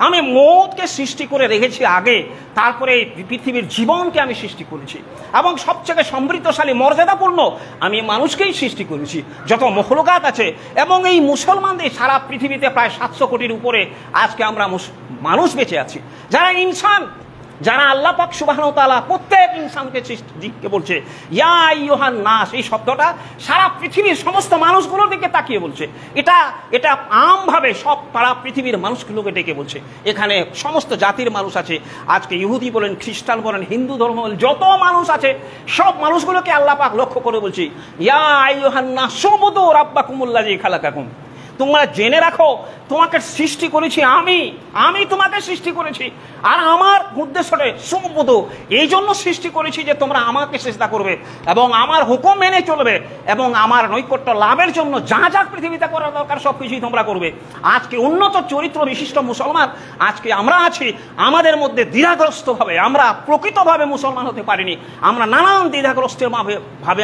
আমি মৌতকে সৃষ্টি করে রেখেছি আগে, তারপরে পৃথিবীর জীবনকে আমি সৃষ্টি করেছি, এবং সবচেয়ে সমৃদ্ধশালী মর্যাদাপূর্ণ আমি মানুষকেই সৃষ্টি করেছি, যত মখলুকাত আছে। এবং এই মুসলমানদের সারা পৃথিবীতে প্রায় 700 কোটির উপরে আজকে আমরা মানুষ বেঁচে আছি, যারা ইনসান, যারা আল্লাহ পাক সুবহানাহু ওয়া তাআলা প্রত্যেক ইনসানকে দিককে বলছে ইয়া আইয়ুহান নাস, এই শব্দটা সারা পৃথিবীর সমস্ত মানুষগুলোর দিকে তাকিয়ে বলছে। এটা আমভাবে সব পাড়া পৃথিবীর মানুষগুলোকে ডেকে বলছে। এখানে সমস্ত জাতির মানুষ আছে, আজকে ইহুদি বলেন, খ্রিস্টান বলেন, হিন্দু ধর্ম বলেন, যত মানুষ আছে সব মানুষগুলোকে আল্লাহ পাক লক্ষ্য করে বলছে ইয়া আইয়ুহান নাস উবুদু রাব্বাকুমুল্লাযী খালাকাকুম, তোমরা জেনে রাখো তোমাকে সৃষ্টি করেছি আমি তোমাকে সৃষ্টি করেছি, আর আমার উদ্দেশ্যটা সুবুদু, এই জন্য সৃষ্টি করেছি যে তোমরা আমাকে সিজদা করবে এবং আমার হুকুম মেনে চলবে এবং আমার নৈকট্য লাভের জন্য যা যা পৃথিবীতে করা দরকার সব কিছুই তোমরা করবে। আজকে উন্নত চরিত্র বিশিষ্ট মুসলমান আজকে আমরা আছি, আমাদের মধ্যে দ্বিধাগ্রস্তভাবে আমরা প্রকৃতভাবে মুসলমান হতে পারিনি, আমরা নানান দ্বিধাগ্রস্তের ভাবে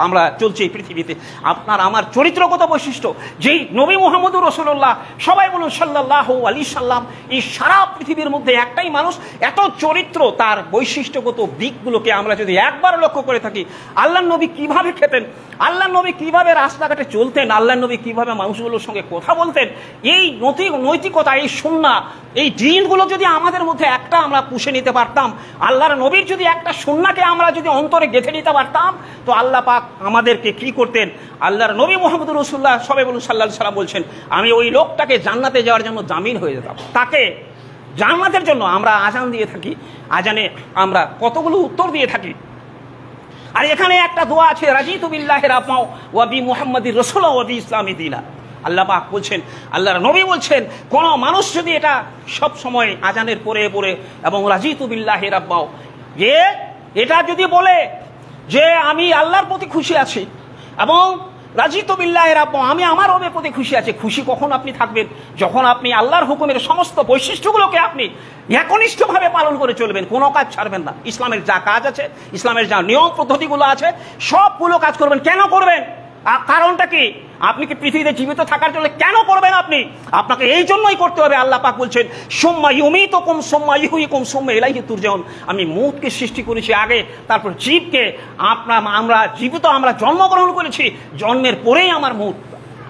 আমরা চলছি এই পৃথিবীতে। আপনার আমার চরিত্রগত বৈশিষ্ট্য, যেই নবী মুহাম্মদুর রাসূলুল্লাহ, সবাই বলুন সাল্লাল্লাহু আলাইহি সাল্লাম, এই সারা পৃথিবীর মধ্যে একটাই মানুষ, এত চরিত্র, তার বৈশিষ্ট্যগত দিকগুলোকে আমরা যদি একবার লক্ষ্য করে থাকি, আল্লাহর নবী কিভাবে খেতেন, আল্লাহর নবী কিভাবে রাস্তাঘাটে চলতেন, আল্লাহর নবী কিভাবে মানুষগুলোর সঙ্গে কথা বলতেন, এই নৈতিকতা, এই সুন্নাহ, এই জিনগুলো যদি আমাদের মধ্যে একটা আমরা পুষে নিতে পারতাম, আল্লাহর নবীর যদি একটা সুন্নাহকে আমরা যদি অন্তরে গেঁথে নিতে পারতাম, তো আল্লাহ পাক আমাদেরকে কি করতেন। আল্লাহর নবী মুহাম্মদুর রাসূলুল্লাহ সবাই বলুন সাল্লাল্লাহু আলাইহি সাল্লাম বলছেন, আমি ওই লোকটাকে জান্নাতে যাওয়ার জন্য জামিন হয়ে যেতাম, তাকে জান্নাতের জন্য আমরা আজান দিয়ে থাকি, আজানে আমরা কতগুলো উত্তর দিয়ে থাকি। আর এখানে একটা দোয়া আছে, রাজিতু বিল্লাহি রাব্বাও ওয়া বি মুহাম্মাদির রাসূলা ওয়া বি ইসলামি দীনা। আল্লাহ পাক বলছেন, আল্লাহর নবী বলছেন, কোন মানুষ যদি এটা সব সময় আজানের পরে পরে এবং রাজিতু বিল্লাহি রাব্বাও, এটা যদি বলে যে আমি আল্লাহর প্রতি খুশি আছি এবং রাজিতু বিল্লাহি রাব্বাও, আমি আমার রবের প্রতি খুশি আছি। খুশি কখন আপনি থাকবেন? যখন আপনি আল্লাহর হুকুমের সমস্ত বৈশিষ্ট্যগুলোকে আপনি একনিষ্ঠভাবে পালন করে চলবেন, কোনো কাজ ছাড়বেন না। ইসলামের যা কাজ আছে, ইসলামের যা নিয়ম পদ্ধতিগুলো আছে, সবগুলো কাজ করবেন। কেন করবেন? কারণটা কি? আপনি কি পৃথিবীতে জীবিত থাকার জন্য কেন করবেন? আপনাকে এই জন্যই করতে হবে। আল্লাহ পাক বলছেন, সুম্মা ইউমীতুকুম সুম্মা ইহয়িকুম সুম্মা ইলাইহি তুরজাউন, আমি মউতকে সৃষ্টি করেছি আগে, তারপর জীবকে। আমরা জীবিত, আমরা জন্মগ্রহণ করেছি, জন্মের পরেই আমার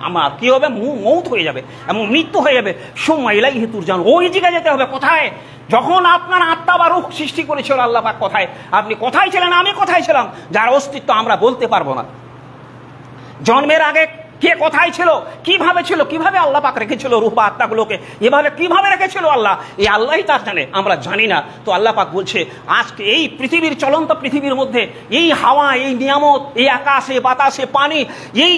আমার কি হবে? মউত হয়ে যাবে এবং মৃত্যু হয়ে যাবে। সুম্মা ইলাইহি তুরজাউন, ওই জায়গায় যেতে হবে। কোথায়? যখন আপনার আত্মা বা রূহ সৃষ্টি করেছিল আল্লাহ পাক, কোথায়? আপনি কোথায় ছিলেন? আমি কোথায় ছিলাম? যার অস্তিত্ব আমরা বলতে পারবো না। জন্মের আগে কে কোথায় ছিল, কিভাবে ছিল, কিভাবে আল্লাহ পাক রেখেছিল রূহ বা আত্মাগুলোকে, এভাবে কিভাবে রেখেছিল আল্লাহ, এই আল্লাহই তার জানে, আমরা জানি না। তো আল্লাহ পাক বলছে, আজকে এই পৃথিবীর, চলন্ত পৃথিবীর মধ্যে এই হাওয়া, এই নিয়ামত, এই আকাশে বাতাসে পানি, এই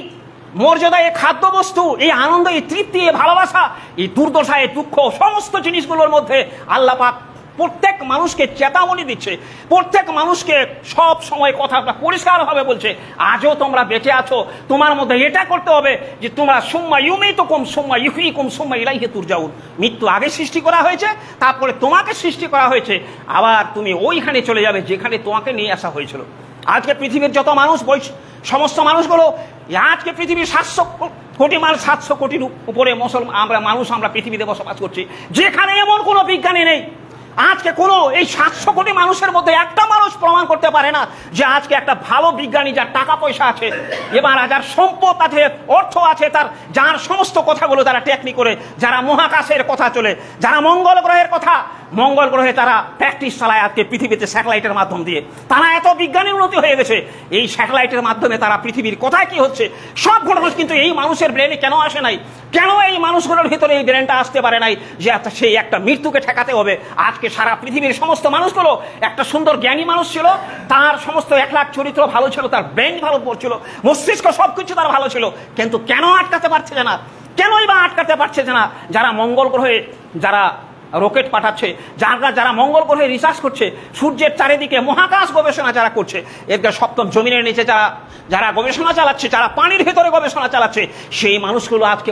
মর্যাদা, এই খাদ্যবস্তু, এই আনন্দ, এই তৃপ্তি, এই ভালোবাসা, এই দুর্দশা, এই দুঃখ, সমস্ত জিনিসগুলোর মধ্যে আল্লাহ পাক প্রত্যেক মানুষকে চেতাবনী দিচ্ছে, প্রত্যেক মানুষকে সব সময় কথাটা পরিষ্কারভাবে বলছে, আজও তোমরা বেঁচে আছো, তোমার মধ্যে এটা করতে হবে যে তোমরা সুম্মা ইউমীতুকুম সুম্মা ইহয়িকুম সুম্মা ইলাইহি তুরজাউন, মৃত্যু আগে সৃষ্টি করা হয়েছে, তারপরে তোমাকে সৃষ্টি করা হয়েছে, আবার তুমি ওইখানে চলে যাবে যেখানে তোমাকে নিয়ে আসা হয়েছিল। আজকে পৃথিবীর যত মানুষ, সমস্ত মানুষগুলো, আজকে পৃথিবীর 700 কোটি মানুষ, 700 কোটির উপরে মুসলমান আমরা পৃথিবীতে বসবাস করছি, যেখানে এমন কোনো বিজ্ঞানী নেই। আজকে কোনো এই 700 কোটি মানুষের মধ্যে একটা মানুষ প্রমাণ করতে পারে না যে আজকে একটা ভালো বিজ্ঞানী, যার টাকা পয়সা আছে, এবার যার সম্পদ আছে, অর্থ আছে, যার সমস্ত কথাগুলো তারা টেকনিক করে, যারা মহাকাশের কথা চলে, যারা মঙ্গল গ্রহের কথা, মঙ্গল গ্রহে তারা প্র্যাকটিস চালায় আজকে পৃথিবীতে স্যাটেলাইটের মাধ্যম দিয়ে। তারা এত বিজ্ঞানের উন্নতি হয়ে গেছে, এই স্যাটেলাইটের মাধ্যমে তারা পৃথিবীর কোথায় কি হচ্ছে সব ঘটনা, কিন্তু এই মানুষের ব্রেনে কেন আসে নাই? কেন এই মানুষগুলোর ভিতরে এই ব্রেনটা আসতে পারে নাই যে সেই একটা মৃত্যুকে ঠেকাতে হবে? আজকে সারা পৃথিবীর সমস্ত মানুষগুলো, একটা সুন্দর জ্ঞানী মানুষ ছিল, তার সমস্ত 1 লাখ চরিত্র ভালো ছিল, তার ব্রেন ভালো পড়ছিল, মস্তিষ্ক সবকিছু তার ভালো ছিল, কিন্তু কেন আটকাতে পারছে না? কেনই বা আটকাতে পারছে না? যারা মঙ্গল গ্রহে যারা রকেট পাঠাচ্ছে, যারা মঙ্গল গ্রহে রিসার্চ করছে, সূর্যের চারিদিকে মহাকাশ গবেষণা যারা করছে, এরকে সপ্তম জমিনের নিচে যারা গবেষণা চালাচ্ছে, যারা পানির ভেতরে গবেষণা চালাচ্ছে, সেই মানুষগুলো আজকে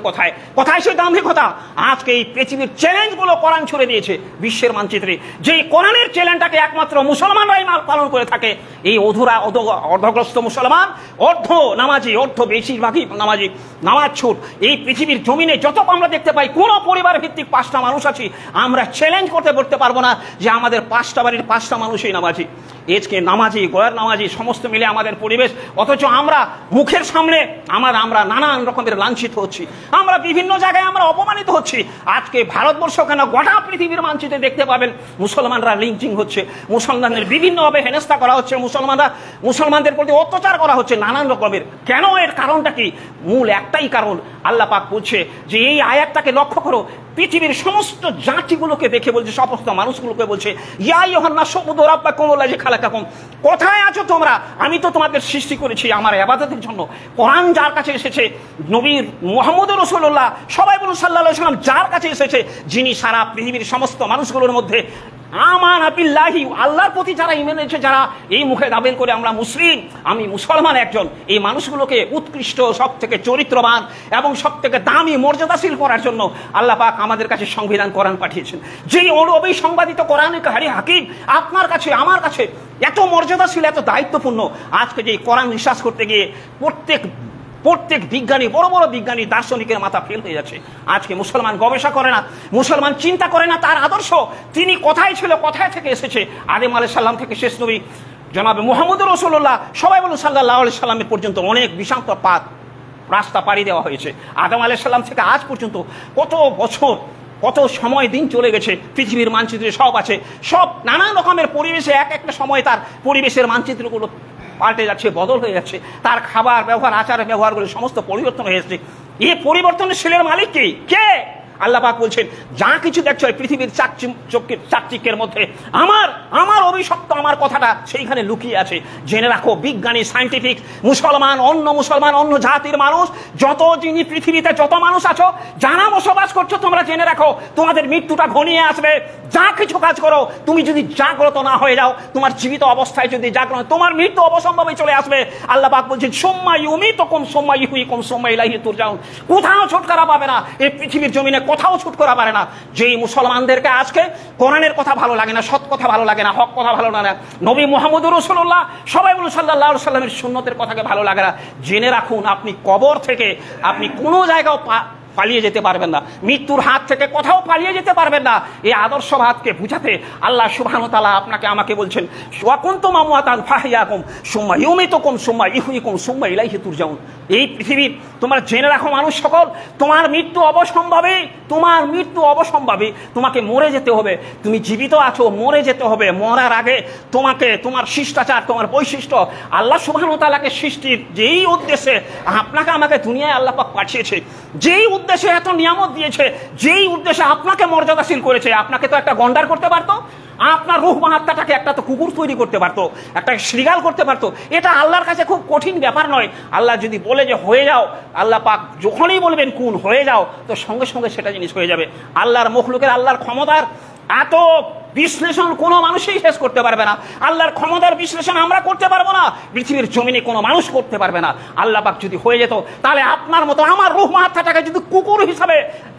কোথায় সেই দাম্ভিকতা? আজকে এই পৃথিবীর চ্যালেঞ্জগুলো কোরআন ছুড়ে দিয়েছে বিশ্বের মানচিত্রে। যে কোরআনের চ্যালেঞ্জটাকে একমাত্র মুসলমানরাই পালন করে থাকে, এই অর্ধগ্রস্ত মুসলমান, বেশিরভাগই নামাজি, নামাজ ছুট। এই পৃথিবীর জমিনে যত আমরা দেখতে পাই, কোন পরিবার ভিত্তিক 5টা মানুষ আছি, আমরা চ্যালেঞ্জ করতে পারবো না যে আমাদের 5টা বাড়ির 5টা মানুষই নামাজি। এজকে নামাজি, গয়ের নামাজি সমস্ত মিলে আমাদের পরিবেশ, অথচ আমরা মুখের সামনে আমরা নানান রকমের লাঞ্ছিত হচ্ছি, আমরা বিভিন্ন জায়গায় আমরা অপমানিত হচ্ছি। আজকে ভারতবর্ষ কেন, গোটা পৃথিবীর মানচিত্রে দেখতে পাবেন মুসলমানরা লিঞ্চিং হচ্ছে, মুসলমানদের বিভিন্নভাবে হেনস্থা করা হচ্ছে, মুসলমানদের প্রতি অত্যাচার করা হচ্ছে নানান রকমের। কেন? এর কারণটা কি? মূল একটাই কারণ, আল্লাহ পাক বলছে যে এই আয়াতটাকে লক্ষ্য করো, পৃথিবীর সমস্ত জাতিগুলোকে দেখে বলছে, সমস্ত মানুষগুলোকে বলছে, ইয়া আইয়ুহান্নাস উবুদু রাব্বাকুম আল্লাযী খালাকাকুম, কোথায় আছো তোমরা? আমি তো তোমাদের সৃষ্টি করেছি আমার ইবাদতের জন্য। কোরআন যার কাছে এসেছে, নবী মুহাম্মদুর রাসূলুল্লাহ সবাই বলুন সাল্লাল্লাহু আলাইহি ওয়াসাল্লাম যার কাছে এসেছে, যিনি সারা পৃথিবীর সমস্ত মানুষগুলোর মধ্যে আমানা বিল্লাহি, আল্লাহর প্রতি যারা ঈমান এনেছে, যারা এই মুখে দাবি করে আমরা মুসলিম, আমি মুসলমান একজন, এই মানুষগুলোকে উৎকৃষ্ট, সব থেকে চরিত্রবান এবং সব থেকে দামি, মর্যাদাশীল করার জন্য আল্লাহ পাক আমাদের কাছে সংবিধান কোরআন পাঠিয়েছেন। যেই অবিসংবাদিত কোরআনে হাকিম আপনার কাছে আমার কাছে এত মর্যাদাশীল, এত দায়িত্বপূর্ণ, আজকে যে কোরআন রিসার্চ করতে গিয়ে প্রত্যেক বিজ্ঞানী, বড় বড় বিজ্ঞানী, দার্শনিকের মাথা ফেল হয়ে যাচ্ছে। আজকে মুসলমান গবেষণা করে না, মুসলমান চিন্তা করে না তার আদর্শ, তিনি কোথায় ছিল, কোথায় থেকে এসেছে। আদম আলাইহিস সালাম থেকে শেষ নবী জনাবে মুহাম্মদুর রাসূলুল্লাহ সবাই বলুন সাল্লাল্লাহু আলাইহি সাল্লামের পর্যন্ত অনেক বিষাক্ত রাস্তা পাড়ি দেওয়া হয়েছে। আদম আলাইহিস সালাম থেকে আজ পর্যন্ত কত বছর, কত সময়, দিন চলে গেছে, পৃথিবীর মানচিত্রে সব আছে, সব নানান রকমের পরিবেশে একটা সময় তার পরিবেশের মানচিত্রগুলো পাল্টে যাচ্ছে, বদল হয়ে যাচ্ছে, তার খাবার ব্যবহার, আচার ব্যবহারগুলো সমস্ত পরিবর্তন হয়ে যাচ্ছে। এই পরিবর্তনশীলের মালিক কে? আল্লাহ পাক বলছেন, যা কিছু দেখছো পৃথিবীর চাকচিক্যের মধ্যে আমার অভিশপ্ত আমার কথাটা সেইখানে লুকিয়ে আছে। জেনে রাখো, বিজ্ঞানী, সায়েন্টিফিক, মুসলমান, অন্য জাতির মানুষ, যত যিনি পৃথিবীতে যত মানুষ আছো, যারা বসবাস করছো, তোমরা জেনে রাখো তোমাদের মৃত্যুটা ঘনিয়ে আসবে। যা কিছু কাজ করো, তুমি যদি জাগ্রত না হয়ে যাও, তোমার জীবিত অবস্থায় যদি জাগ্রত, তোমার মৃত্যু অবসম্ভাবী চলে আসবে। আল্লাহ পাক বলছেন, সুম্মা ইউমীতুকুম সুম্মা ইহয়িকুম সুম্মা ইলাইহি তুরজাউন, কোথাও ছুটকারা পাবে না, এই পৃথিবীর জমিনে কোথাও ছুট করা পারে না। যেই মুসলমানদেরকে আজকে কোরআনের কথা ভালো লাগে না, সৎ কথা ভালো লাগে না, হক কথা ভালো লাগে না, নবী মুহাম্মদুর রাসূলুল্লাহ সবাই বলুন সাল্লাল্লাহু আলাইহি সাল্লামের সুন্নতের কথাকে ভালো লাগে না, জেনে রাখুন আপনি কবর থেকে আপনি কোনো জায়গাও পালিয়ে যেতে পারবেন না, মৃত্যুর হাত থেকে কোথাও পালিয়ে যেতে পারবেন না। এই আদর্শবাদকে বুঝাতে আল্লাহ সুবহানাহু ওয়া তাআলা আপনাকে আমাকে বলছেন, ওয়া কুনতুম আমওয়াতান ফাহইয়াকুম সুম্মা ইউমীতুকুম সুম্মা ইহয়িকুম সুম্মা ইলাইহি তুরজাউন। এই পৃথিবীর তোমরা জেনে রাখো মানুষ সকল, তোমার মৃত্যু অবসম্ভাবী, তোমাকে মরে যেতে হবে। তুমি জীবিত আছো, মরে যেতে হবে। মরার আগে তোমাকে তোমার শিষ্টাচার, তোমার বৈশিষ্ট্য, আল্লাহ সুবহানাহু ওয়া তাআলাকে সৃষ্টির যেই উদ্দেশ্যে আপনাকে আমাকে দুনিয়ায় আল্লাহ পাক পাঠিয়েছে, যেই উদ্দেশ্যে এত নিয়ামত দিয়েছে, যেই উদ্দেশ্যে আপনাকে মর্যাদাশীল করেছে, আপনাকে তো একটা গন্ডার করতে পারতো, আপনার রূহ মাহাত্মাটাকে একটা তো কুকুর তৈরি করতে পারতো, একটা শৃগাল করতে পারতো। এটা আল্লাহর কাছে খুব কঠিন ব্যাপার নয়। আল্লাহ যদি বলে যে হয়ে যাও, আল্লাহ পাক যখনই বলবেন কুন হয়ে যাও, তো সঙ্গে সঙ্গে সেটা জিনিস হয়ে যাবে। আল্লাহর মখলুকের, আল্লাহর ক্ষমতার এত বিশ্লেষণ কোনো মানুষই শেষ করতে পারবে না। আল্লাহর ক্ষমতার বিশ্লেষণ আমরা করতে পারবো না, পৃথিবীর জমিনে কোনো মানুষ করতে পারবে না। আল্লাহ পাক যদি হয়ে যেত, তাহলে আপনার মতো আমার রূহ মাহাত্মাটাকে যদি কুকুর হিসাবে,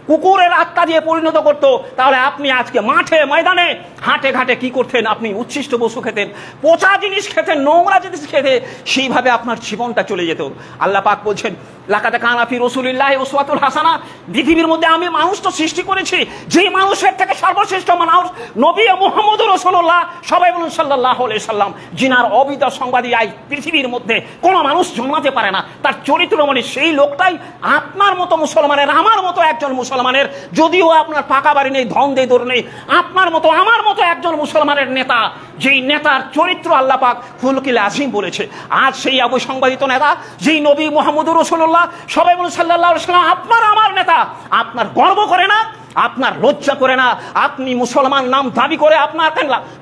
কুকুরের আত্মা দিয়ে পরিণত করতো, তাহলে আপনি আজকে মাঠে ময়দানে হাটে ঘাটে কি করতেন? আপনি উচ্ছিষ্ট বস্তু খেতেন, পচা জিনিস খেতেন, নোংরা জিনিস খেতে, সেইভাবে আপনার জীবনটা চলে যেত। আল্লাহ পাক বলছেন, লাকাদ কানা ফি রাসূলিল্লাহি উসওয়াতুন হাসানাহ, পৃথিবীর মধ্যে আমি মানুষ তো সৃষ্টি করেছি, যেই মানুষের থেকে সর্বশ্রেষ্ঠ মানুষ নবী মুহাম্মদুর রাসূলুল্লাহ সবাই বলুন সাল্লাল্লাহু আলাইহি সাল্লাম, যিনার অবিদ সংবাদী এই পৃথিবীর মধ্যে কোনো মানুষ জন্মাতে পারে না। তার চরিত্রমণি সেই লোকটাই আপনার মতো মুসলমানের, আমার মতো একজন মুসলমানের, যদিও আপনার পাকা বাড়ি নেই, ধন দেই দর নেই, আপনার মতো আমার মতো একজন মুসলমানের নেতা, যেই নেতার চরিত্র আল্লাহ পাক খুলকিল আযীম বলেছে। আজ সেই অবসংবাদিত নেতা, যেই নবী মুহাম্মদুর রাসূলুল্লাহ সবাই বলুন সাল্লাল্লাহু আলাইহি সাল্লাম, আপনার আমার নেতা, আপনার গর্ব করে না, আপনার লজ্জা করে না? আপনি মুসলমান নাম দাবি করে আপনার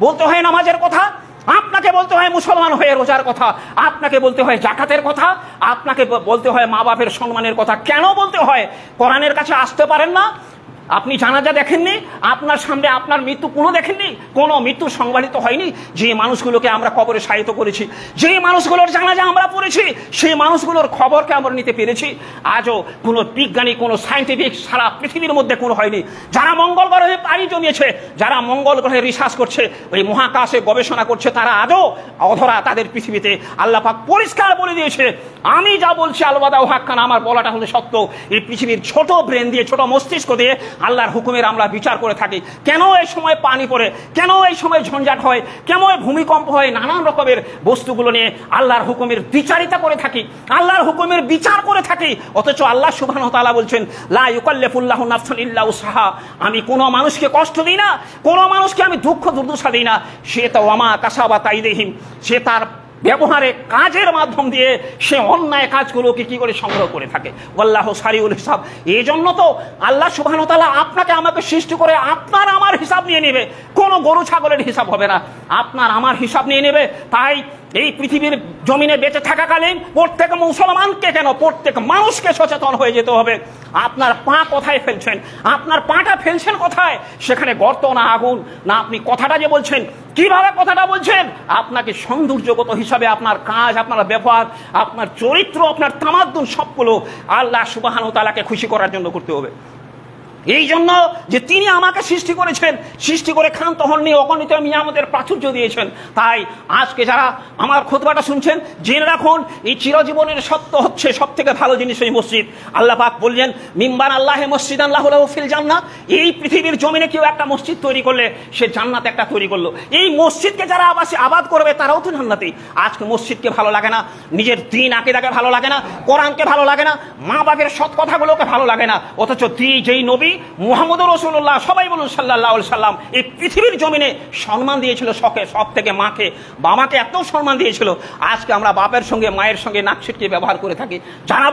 বলতে হয় নামাজের কথা, আপনাকে বলতে হয় মুসলমান হয়ে রোজার কথা, আপনাকে বলতে হয় জাকাতের কথা, আপনাকে বলতে হয় মা বাপের সম্মানের কথা। কেন বলতে হয়? কোরআনের কাছে আসতে পারেন না? আপনি জানাজা দেখেননি, আপনার সামনে আপনার মৃত্যু কোনো দেখেননি, কোনো মৃত্যু সংবাদিত হয়নি। যে মানুষগুলোকে আমরা কবরে শায়িত করেছি, যে মানুষগুলোর জানাজা আমরা পড়েছি, সেই মানুষগুলোর খবরকে আমরা নিতে পেরেছি। আজও কোনো বিজ্ঞানী, কোনো সায়েন্টিফিক সারা পৃথিবীর মধ্যে কোনো হয়নি। যারা মঙ্গল গ্রহে পাড়ি জমিয়েছে, যারা মঙ্গল গ্রহে রিসার্চ করছে, ওই মহাকাশে গবেষণা করছে, তারা আজও অধরা তাদের পৃথিবীতে। আল্লাহ পাক পরিষ্কার বলে দিয়েছে, আমি যা বলছি আলবাদা হাক্কান, আমার বলাটা হলো সত্য। এই পৃথিবীর ছোট ব্রেন দিয়ে, ছোট মস্তিষ্ক দিয়ে আল্লাহর হুকুমের আমরা বিচার করে থাকি। কেন এই সময় পানি পড়ে, কেন এই সময় ঝঞ্ঝাট হয়, কেন ভূমিকম্প হয়, নানান রকমের বস্তুগুলো নিয়ে আল্লাহর হুকুমের বিচারিতা করে থাকি, আল্লাহর হুকুমের বিচার করে থাকি। অথচ আল্লাহ সুবহানাহু ওয়া তাআলা বলছেন, লা ইউকাল্লিফুল্লাহু নাফসান ইল্লা উসআহা, আমি কোনো মানুষকে কষ্ট দিই না, কোনো মানুষকে আমি দুঃখ দুর্দশা দিই না। সে তো ওয়ামা কাসাবাত আইদিহিম, সে তার ব্যবহারে কাজের মাধ্যম দিয়ে সে অন্যায় কাজগুলোকে কি করে সংগ্রহ করে থাকে। আল্লাহু সারিউল হিসাব। এই জন্য তো আল্লাহ সুবহানাহু ওয়া তাআলা আপনাকে আমাকে সৃষ্টি করে আপনার আমার হিসাব নিয়ে নেবে, কোনো গরু ছাগলের হিসাব হবে না, আপনার আমার হিসাব নিয়ে নেবে। তাই এই পৃথিবীর জমিনে বেঁচে থাকাকালীন প্রত্যেক মুসলমানকে, কেন প্রত্যেক মানুষকে সচেতন হয়ে যেতে হবে। আপনার পা কোথায় ফেলছেন, আপনার পাটা ফেলছেন কোথায়, সেখানে গর্ত না আগুন, না আপনি কথাটা যে বলছেন কিভাবে কথাটা বলছেন, আপনাকে সৌন্দর্যগত হিসাবে আপনার কাজ, আপনার ব্যবহার, আপনার চরিত্র, আপনার তামাদ্দুন সবগুলো আল্লাহ সুবহানাহু ওয়া তাআলাকে খুশি করার জন্য করতে হবে। এই জন্য যে তিনি আমাকে সৃষ্টি করেছেন, সৃষ্টি করে ক্ষান্ত হননি, অগণিত নিয়ামতের প্রাচুর্য দিয়েছেন। তাই আজকে যারা আমার খুতবাটা শুনছেন, জেনে রাখুন এই চিরজীবনের সত্য হচ্ছে সব থেকে ভালো জিনিস এই মসজিদ। আল্লাহ পাক বললেন, মিম্বার আল্লাহে মসজিদান লাহু লাহু ফিল জান্নাহ, এই পৃথিবীর জমিনে কেউ একটা মসজিদ তৈরি করলে সে জান্নাত একটা তৈরি করলো। এই মসজিদকে যারা আবাদ করবে তারাও তো জান্নাতি। আজকে মসজিদকে ভালো লাগে না, নিজের দ্বীন আকীদাকে ভালো লাগে না, কোরআনকে ভালো লাগে না, মা বাপের সৎ কথাগুলোকে ভালো লাগে না। অথচ যেই নবী মুহাম্মদুর রাসূলুল্লাহ, সবাই বলুন সাল্লাল্লাহু আলাইহি সাল্লাম, এই পৃথিবীর জমিনে সম্মান দিয়েছিল সব থেকে মাকে, বাবাকে এত সম্মান দিয়েছিল। আজকে আমরা বাপের সঙ্গে মায়ের সঙ্গে নাক ছিটকে ব্যবহার করে থাকি। যারা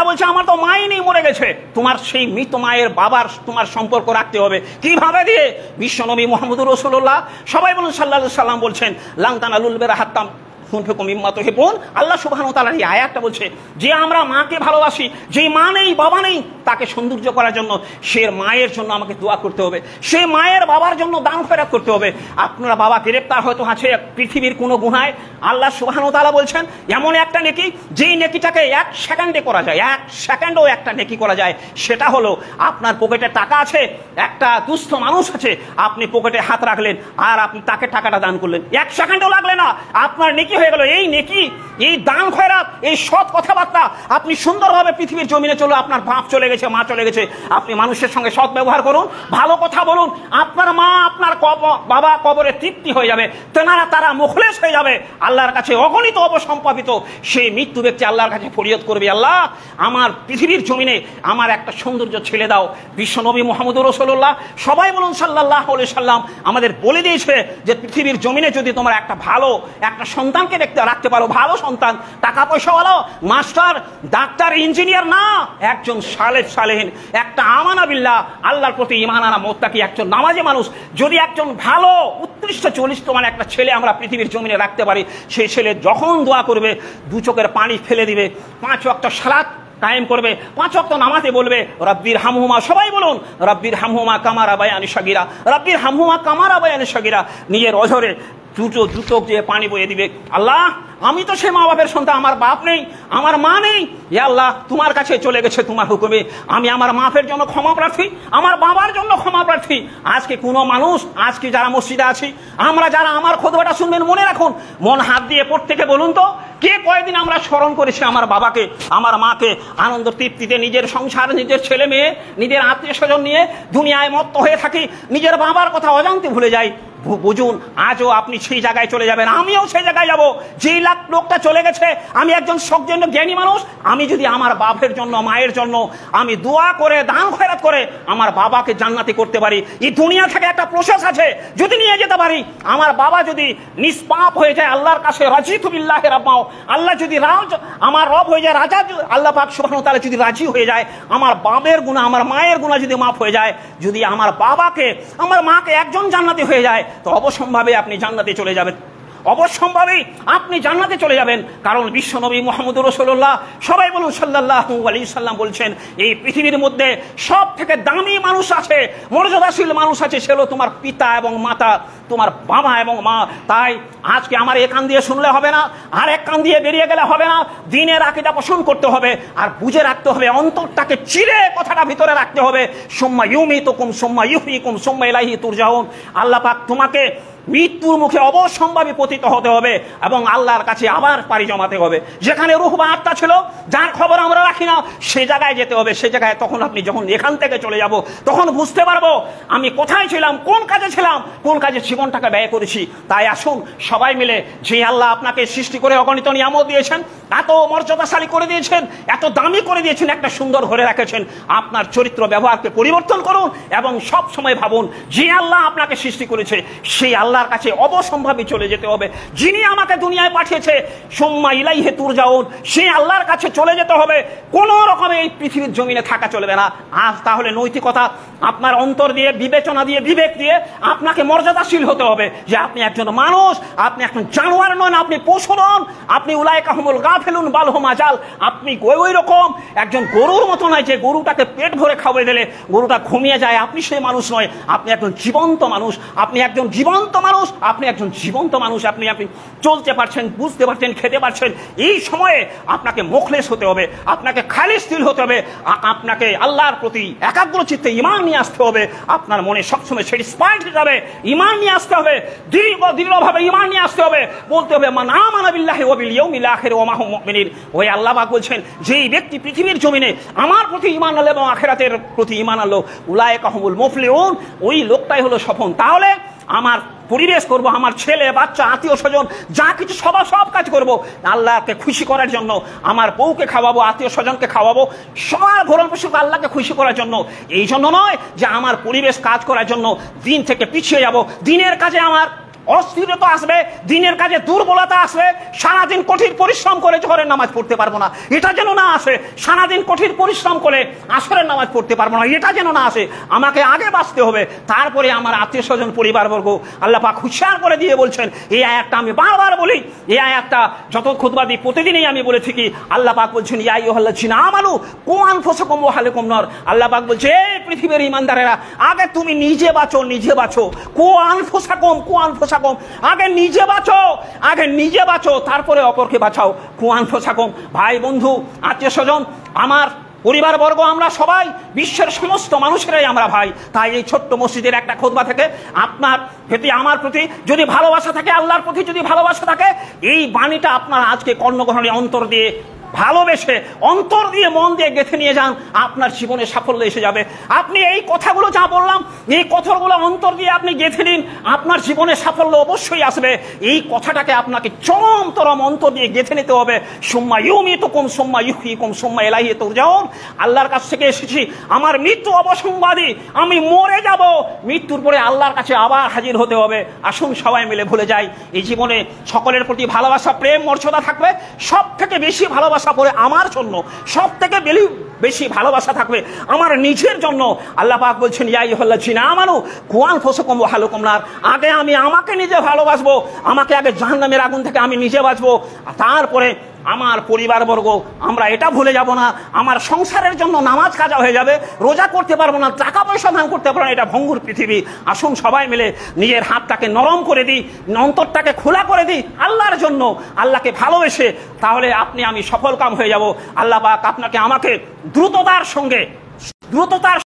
বলছে আমার তো মাই নেই, মরে গেছে, তোমার সেই মৃত মায়ের বাবার তোমার সম্পর্ক রাখতে হবে কিভাবে দিয়ে? বিশ্বনবী মুহাম্মদুর রাসূলুল্লাহ, সবাই বলুন সাল্লাল্লাহু আলাইহি সাল্লাম বলছেন, লান তানালুল বিররা হাত্তা আল্লাহ সুবহানাহু ওয়া তাআলা এই আয়াতটা বলছে যে আমরা মাকে ভালোবাসি, যে মা নেই বাবা নেই, তাকে সৌন্দর্য করার জন্য সে মায়ের জন্য আমাকে দোয়া করতে হবে, সে মায়ের বাবার জন্য দান খয়রাত করতে হবে। আপনারা বাবা গ্রেপ্তার হয়তো আছে পৃথিবীর কোনো গুনায়, আল্লাহ সুবহানাহু ওয়া তাআলা বলছেন এমন একটা নেকি, যেই নেকিটাকে 1 সেকেন্ডে করা যায়, 1 সেকেন্ডও একটা নেকি করা যায়। সেটা হলো আপনার পকেটে টাকা আছে, একটা দুস্থ মানুষ আছে, আপনি পকেটে হাত রাখলেন আর আপনি তাকে টাকাটা দান করলেন, 1 সেকেন্ডও লাগলে না, আপনার নেকি হয়ে গেল। এই নেকি, এই দান খয়রাত, এই সৎ কথাবার্তা আপনি সুন্দরভাবে পৃথিবীর জমিনে চলো। আপনার বাপ চলে গেছে, মা চলে গেছে, আপনি মানুষের সঙ্গে সৎ ব্যবহার করুন, ভালো কথা বলুন, আপনার মা আপনার বাবা কবরে তৃপ্তি হয়ে যাবে, তারা মুখলেস হয়ে যাবে, আল্লাহর কাছে অগণিত অবসম্পাদিত সেই মৃত্যু ব্যক্তি আল্লাহর কাছে ফরিয়াদ করবে, আল্লাহ আমার পৃথিবীর জমিনে আমার একটা সৌন্দর্য ছেড়ে দাও। বিশ্বনবী মুহাম্মদুর রাসূলুল্লাহ, সবাই বলুন সাল্লাল্লাহু আলাইহি সাল্লাম, আমাদের বলে দিয়েছে যে পৃথিবীর জমিনে যদি তোমরা একটা ভালো একটা সন্তানকে রাখতে পারো, ভালো সন্তান, টাকা পয়সাওয়ালা, মাস্টার, ডাক্তার, ইঞ্জিনিয়ার না, একজন সালেহিন, একটা আমানা বিল্লাহ, আল্লাহর প্রতি ঈমান আনা মুত্তাকি, একজন নামাজি মানুষ, যদি একজন ভালো উৎকৃষ্ট চরিত্র মানে একটা ছেলে আমরা পৃথিবীর জমিনে রাখতে পারি, সেই ছেলে যখন দোয়া করবে 2 চোখের পানি ফেলে দিবে, 5 ওয়াক্ত সালাত কায়েম করবে, 5 ওয়াক্ত নামাজে বলবে রব্বির হামহুমা, সবাই বলুন রব্বির হামহুমা কামা রাবায়ানি সগীরা, রব্বির হামহুমা কামা রাবায়ানি সগীরা, নিজের অঝরে দুটো যে পানি বয়ে দিবে, আল্লাহ আমি তো সে মা বাপের সন্তান, আমার বাপ নেই, আমার মা নেই, হে আল্লাহ তোমার কাছে চলে গেছে তোমার হুকুমে, আমি আমার মাপের জন্য ক্ষমা প্রার্থী, আমার বাবার জন্য ক্ষমা প্রার্থী। আজকে কোনো মানুষ, আজকে যারা মসজিদে আছি, আমরা যারা আমার খুতবাটা শুনবেন, মনে রাখুন, মন হাত দিয়ে প্রত্যেকে বলুন তো, কে কয়েকদিন আমরা স্মরণ করেছি আমার বাবাকে, আমার মাকে, আনন্দ তৃপ্তিতে নিজের সংসার, নিজের ছেলে মেয়ে, নিজের আত্মীয় স্বজন নিয়ে দুনিয়ায় মত্ত হয়ে থাকি, নিজের বাবার কথা অজান্তে ভুলে যাই। বুঝুন, আজও আপনি সেই জায়গায় চলে যাবেন, আমিও সেই জায়গায় যাব। যেই লোকটা চলে গেছে, আমি একজন সজ্ঞানী জ্ঞানী মানুষ, আমি যদি আমার বাপের জন্য, মায়ের জন্য আমি দোয়া করে, দান খয়রাত করে আমার বাবাকে জান্নাতি করতে পারি, এই দুনিয়া থেকে একটা প্রসেস আছে, যদি নিয়ে যেতে পারি, আমার বাবা যদি নিষ্পাপ হয়ে যায় আল্লাহর কাছে, রাজিতু বিল্লাহি রাব্বাও, আল্লাহ যদি আমার রব হয়ে যায়, রাজা আল্লাহ পাক সুবহানাহু ওয়া তাআলা যদি রাজি হয়ে যায়, আমার বাবার গুনাহ, আমার মায়ের গুনাহ যদি মাফ হয়ে যায়, যদি আমার বাবাকে, আমার মাকে একজন জান্নাতি হয়ে যায়, তো অবশ্যম্ভাবে আপনি জান্নাতে চলে যাবেন। অবশ্যম্ভাবী আপনি জান্নাতে চলে যাবেন। কারণ বিশ্বনবী মুহাম্মদুর রাসূলুল্লাহ, সবাই বলুন সাল্লাল্লাহু আলাইহি সাল্লাম, বলছেন এই পৃথিবীর মধ্যে সব থেকে দামি মানুষ আছে, মর্যাদাশীল মানুষ আছে, সে হলো তোমার পিতা এবং মাতা, তোমার বাবা এবং মা। তাই আজকে আমার এক কান দিয়ে শুনলে হবে না, আর এক কান দিয়ে বেরিয়ে গেলে হবে না। দ্বীনের আকীদা পোষণ করতে হবে, আর বুঝে রাখতে হবে, অন্তরটাকে চিরে কথাটা ভিতরে রাখতে হবে। সুম্মা ইউমিতুকুম সুম্মা ইউহয়িকুম সুম্মা ইলাইহি তুরজাউন। আল্লাহ পাক তোমাকে মৃত্যুর মুখে অবশ্যম্ভাবী পতিত হতে হবে এবং আল্লাহর কাছে আবার পাড়ি জমাতে হবে। যেখানে রূহ বা আত্মা ছিল, যার খবর আমরা রাখি না, সে জায়গায় যেতে হবে। সে জায়গায় তখন আপনি যখন এখান থেকে চলে যাব, তখন বুঝতে পারবো আমি কোথায় ছিলাম, কোন কাজে ছিলাম, কোন কাজে জীবনটাকে ব্যয় করেছি। তাই আসুন সবাই মিলে, যে আল্লাহ আপনাকে সৃষ্টি করে অগণিত নিয়ামত দিয়েছেন, এত মর্যাদাশালী করে দিয়েছেন, এত দামি করে দিয়েছেন, একটা সুন্দর ঘরে রেখেছেন, আপনার চরিত্র ব্যবহারকে পরিবর্তন করুন এবং সব সময় ভাবুন যে আল্লাহ আপনাকে সৃষ্টি করেছে, সেই আল্লাহর কাছে অবশ্যম্ভাবী চলে যেতে হবে। যিনি আমাকে দুনিয়ায় পাঠিয়েছে, সুম্মা ইলাইহি তুরজাউন, সেই আল্লাহর কাছে চলে যেতে হবে। কোনো রকমে এই পৃথিবীর জমিনে থাকা চলবে না। আজ তাহলে নৈতিকতা আপনার অন্তর দিয়ে, বিবেচনা দিয়ে, বিবেক দিয়ে আপনাকে মর্যাদাশীল হতে হবে যে আপনি একজন মানুষ, আপনি একজন জানোয়ার নন, আপনি পশু নন, আপনি উলাইকা হুমুল গাফিলুন বাল হুম আজাল। আপনি ওই রকম একজন গরুর মতো নয় যে গরুটাকে পেট ভরে খাওয়াই দিলে গরুটা ঘুমিয়ে যায়, আপনি সেই মানুষ নয়। আপনি একজন জীবন্ত মানুষ, আপনি একজন জীবন্ত মানুষ, আপনি একজন জীবন্ত মানুষ। আপনি চলতে পারছেন, বুঝতে পারছেন, খেতে পারছেন। এই সময়ে আপনাকে মুখলেস হতে হবে, আপনাকে খালিস দিল হতে হবে, আপনাকে আল্লাহর প্রতি একাগ্র চিত্তে ঈমান নিয়ে আসতে হবে। আপনার মনে সবসময় স্যাটিসফাইড হয়ে যাবে, ঈমান নিয়ে আসতে হবে, দৃঢ়ভাবে ঈমান নিয়ে আসতে হবে। বলতে হবে মান আমানা বিল্লাহি ওয়া বিল ইয়াউমিল আখির ওয়া মা হুম মুমিনিন। ওই আল্লাহ পাক বলছেন, যেই ব্যক্তি পৃথিবীর জমিনে আমার প্রতি ঈমান আনলো এবং আখিরাতের প্রতি ঈমান আনলো, উলাইকা হুমুল মুফলিহুন, ওই লোকটাই হলো সফল। তাহলে আমার পরিবেশ করব, আমার ছেলে বাচ্চা আত্মীয় স্বজন যা কিছু সব কাজ করব আল্লাহকে খুশি করার জন্য। আমার বউকে খাওয়াবো, আত্মীয় স্বজনকে খাওয়াবো, সবার ভরণ পোষণ আল্লাহকে খুশি করার জন্য। এই জন্য নয় যে আমার পরিবেশ কাজ করার জন্য দিন থেকে পিছিয়ে যাব, দিনের কাজে আমার অস্থিরতা আসবে, দিনের কাজে দুর্বলতা আসবে, সারাদিন কঠিন পরিশ্রম করে জোহরের নামাজ পড়তে পারবো না, এটা যেন না আসে। সারাদিন কঠিন পরিশ্রম করে আসরের নামাজ পড়তে পারবো না, এটা যেন না আসে। আমাকে আগে বাঁচতে হবে, তারপরে আমার আত্মীয় স্বজন পরিবারবর্গ। আল্লাহ পাক হুঁশিয়ার করে দিয়ে বলছেন, এই আয়াতটা আমি বারবার বলি, এই আয়াতটা যত খুতবা দিই প্রতিদিনই আমি বলে থাকি। আল্লাহ পাক বলছেন, ইয়া আইয়ুহাল্লাযীনা আমানু কু আনফুসাকুম ওয়া আহলিকুম নার। আল্লাহ পাক বলছে, এই পৃথিবীর ঈমানদারেরা, আগে তুমি নিজে বাঁচো, নিজে বাঁচো। কু আনফুসাকুম, কু আনফুসাকুম, আগে নিজে বাঁচো, আগে নিজে বাঁচো, তারপরে অপরকে বাঁচাও। কু আনফুসাকুম। ভাই বন্ধু আত্মীয় স্বজন, আমার পরিবারবর্গ, আমরা সবাই বিশ্বের সমস্ত মানুষেরাই আমরা ভাই। তাই এই ছোট্ট মসজিদের একটা খুতবা থেকে আপনার প্রতি, আমার প্রতি যদি ভালোবাসা থাকে, আল্লাহর প্রতি যদি ভালোবাসা থাকে, এই বাণীটা আপনার আজকে কর্ণগহনে অন্তর দিয়ে ভালোবেসে, অন্তর দিয়ে, মন দিয়ে গেঁথে নিয়ে যান, আপনার জীবনে সাফল্য এসে যাবে। আপনি এই কথাগুলো যা বললাম, এই কথাগুলো অন্তর দিয়ে আপনি গেঁথে নিন, আপনার জীবনে সাফল্য অবশ্যই আসবে। এই কথাটাকে আপনাকে চরম অন্তর দিয়ে গেঁথে নিতে হবে। সুম্মা ইউমিতুকুম সুম্মা ইউহয়িকুম সুম্মা ইলাইহি তুরজাউন। আল্লাহর কাছ থেকে এসেছি, আমার মৃত্যু অবসম্বাদী, আমি মরে যাব, মৃত্যুর পরে আল্লাহর কাছে আবার হাজির হতে হবে। আসুন সবাই মিলে ভুলে যাই, এই জীবনে সকলের প্রতি ভালোবাসা, প্রেম, মর্যাদা থাকবে। সব থেকে বেশি ভালোবাসা পরে আমার জন্য, সব থেকে বেশি ভালোবাসা থাকবে আমার নিজের জন্য। আল্লাহ পাক বলছেন, ইয়া আইয়ুহাল্লাযীনা আমানু কু আনফুসাকুম ওয়া আহলিকুম নার। আগে আমি আমাকে নিজে ভালোবাসবো, আমাকে আগে জাহান্নামের আগুন থেকে আমি নিজে বাঁচবো, তারপরে আমার পরিবারবর্গ। আমরা এটা ভুলে যাব না, আমার সংসারের জন্য নামাজ কাজা হয়ে যাবে, রোজা করতে পারবো না, টাকা পয়সা দান করতে পারবো না, এটা ভঙ্গুর পৃথিবী। আসুন সবাই মিলে নিজের হাতটাকে নরম করে দিই, অন্তরটাকে খোলা করে দিই আল্লাহর জন্য, আল্লাহকে ভালোবেসে। তাহলে আপনি আমি সফল কাম হয়ে যাব। আল্লাহ পাক আপনাকে আমাকে দ্রুততার